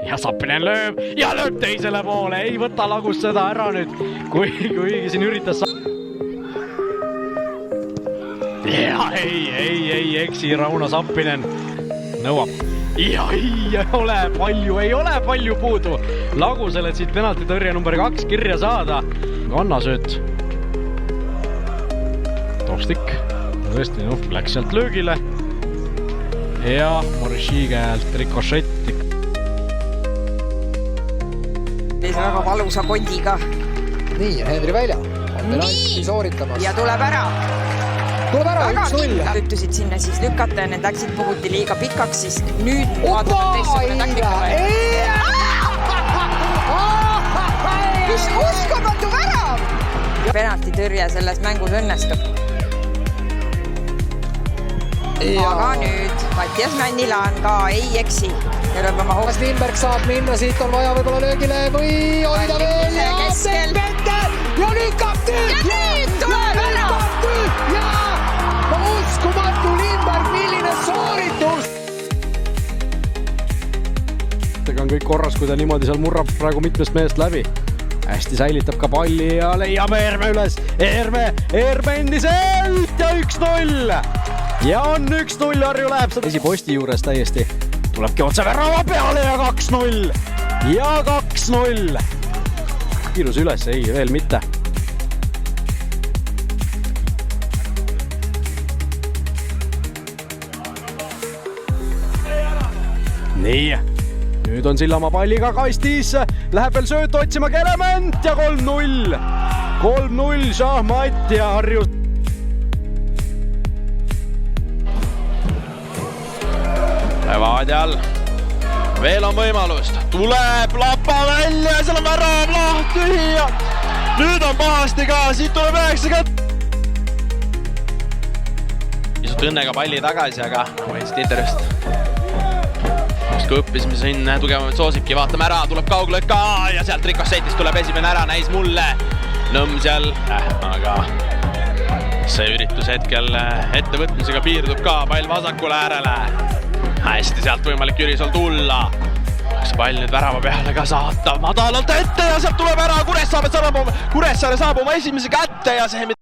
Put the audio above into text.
ja Sappinen lööb ja lööb teisele poole, ei võta Lagus seda ära nüüd, kuigi siin üritas ja ei eksi Rauno Sappinen nõuab ja ei ole palju puudu Lagusele, et siit penaltitõrje number 2 kirja saada. Kannasööt Tokstik tõesti läks sealt löögile ja Maurici käelt rikošetti. Väga valusa kondiga. Nii, ja Henri välja. Nii, sooritamas. ja tuleb ära. Tuleb ära, 1-0. Üttusid sinna siis lükata ja need läksid puhuti liiga pikaks, siis nüüd vaadatud teistsugune taktika. Mis uskumatu värav! Penaltitõrje selles mängus õnnestub. Aga nüüd Mattias Männilaan ka ei eksi. Kas Lindberg saab minna, siit on vaja võib-olla löögile või hoida veel ja teeb ette ja lükkab tüüd! Ja nüüd tuleb ära! Ja uskumatu Lindberg, milline sooritus! Tega on kõik korras, kui ta niimoodi seal murrab praegu mitmest mehest läbi. Hästi säilitab ka palli ja leiame Erme üles. Erme endiselt ja 1-0! Ja on 1-0, Harju läheb seda esiposti juures täiesti. Tulebki otse värava peale ja 2-0. Ja 2-0. Kiirus üles, ei, veel mitte. Nii, nüüd on Sillamaa palliga kastis. Läheb veel sööt otsima Kelement ja 3-0. 3-0, Šahmat ja Harju. Vaadjal veel on võimalust, tuleb Lapa välja ja seal on värav lahti ja nüüd on pahasti ka, siit tuleb 90. Pisut õnnega palli tagasi, aga võitsid intervjust. Kui õppisime siin tugevamaid soosibki, vaatame ära, tuleb kauglõik ka ja sealt rikossetist tuleb esimene ära, näis mulle Nõmm seal, aga see üritus hetkel ettevõtmisega piirdub ka, pall vasakule äärele. Hästi sealt võimalik Jürisol tulla. Kas pall nüüd värava peale ka saata madalalt ette ja sealt tuleb ära. Kuressaare saab oma esimese kätte ja see, mida